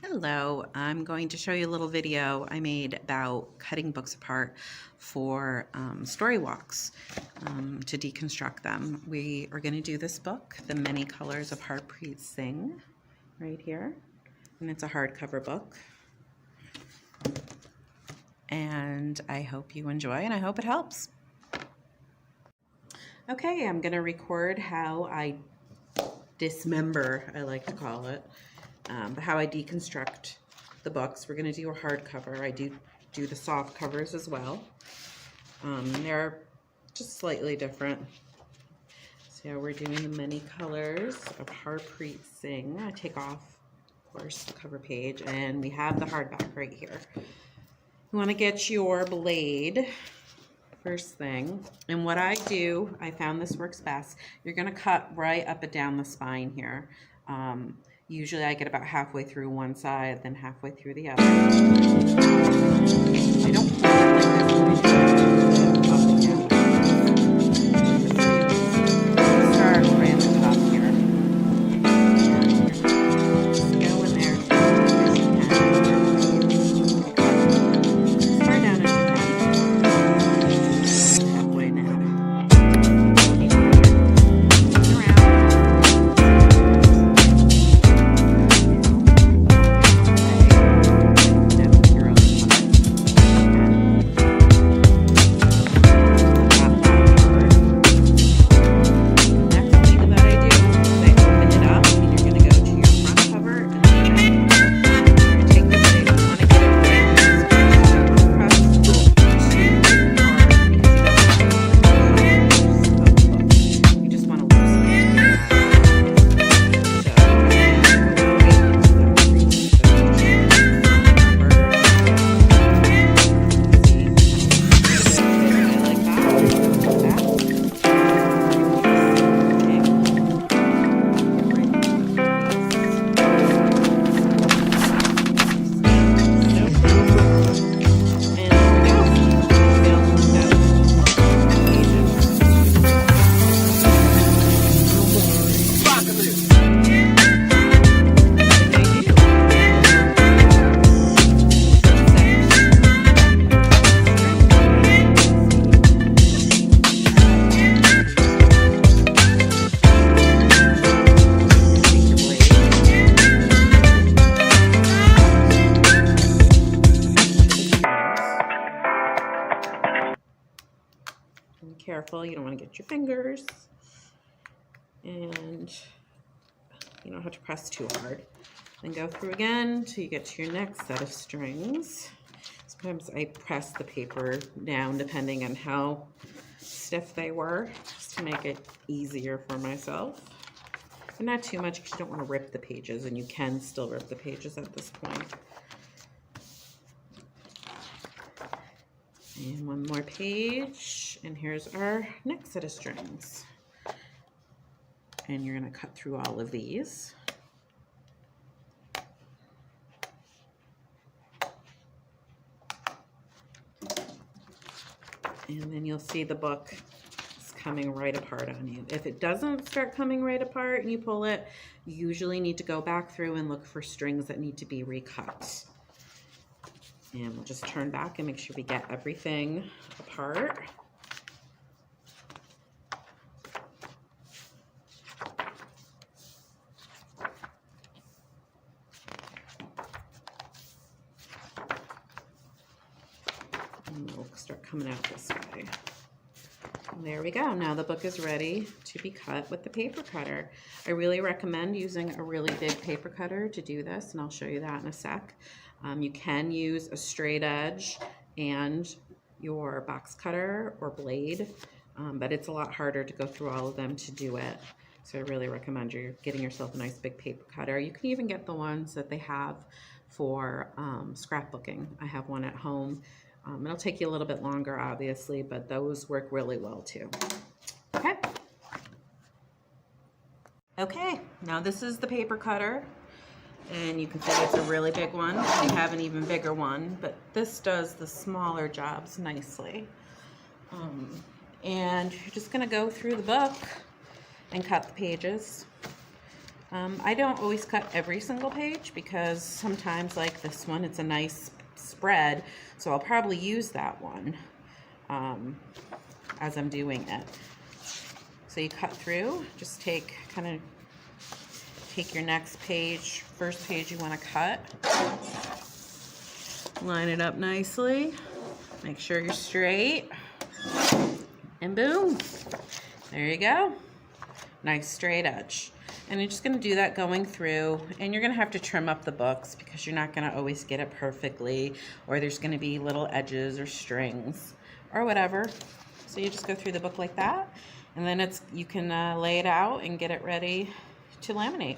Hello, I'm going to show you a little video I made about cutting books apart for Storywalks to deconstruct them. We are going to do this book, The Many Colors of Harpreet Singh, right here. And it's a hardcover book. And I hope you enjoy and I hope it helps. Okay, I'm going to record how I dismember, I like to call it. How I deconstruct the books. We're going to do a hardcover. I do the soft covers as well. They're just slightly different. So we're doing the Many Colors of Harpreet Singh. I take off, of course, the cover page, and we have the hardback right here. You want to get your blade first thing, and what I do, I found this works best. You're going to cut right up and down the spine here. Usually I get about halfway through one side, then halfway through the other. I don't hold it like this. Up and down. Start right at the top here. And go in there as you can. Start down as you can. Halfway now. Careful, you don't want to get your fingers, and you don't have to press too hard. Then go through again till you get to your next set of strings. Sometimes I press the paper down depending on how stiff they were, just to make it easier for myself. But not too much because you don't want to rip the pages, and you can still rip the pages at this point. And one more page, and here's our next set of strings. And you're going to cut through all of these. And then you'll see the book is coming right apart on you. If it doesn't start coming right apart and you pull it, you usually need to go back through and look for strings that need to be recut. And we'll just turn back and make sure we get everything apart. And we'll start coming out this way. And there we go. Now the book is ready to be cut with the paper cutter. I really recommend using a really big paper cutter to do this, and I'll show you that in a sec. You can use a straight edge and your box cutter or blade, but it's a lot harder to go through all of them to do it. So I really recommend you're getting yourself a nice big paper cutter. You can even get the ones that they have for scrapbooking. I have one at home. It'll take you a little bit longer, obviously, but those work really well too. Okay, now this is the paper cutter. And you can see it's a really big one. I have an even bigger one, but this does the smaller jobs nicely. And you're just going to go through the book and cut the pages. I don't always cut every single page because sometimes, like this one, it's a nice spread, so I'll probably use that one as I'm doing it. So you cut through, just take your next page, first page you want to cut, line it up nicely, make sure you're straight, and boom, there you go. Nice straight edge. And you're just going to do that going through, and you're going to have to trim up the books because you're not going to always get it perfectly, or there's going to be little edges or strings or whatever. So you just go through the book like that, and then you can lay it out and get it ready to laminate.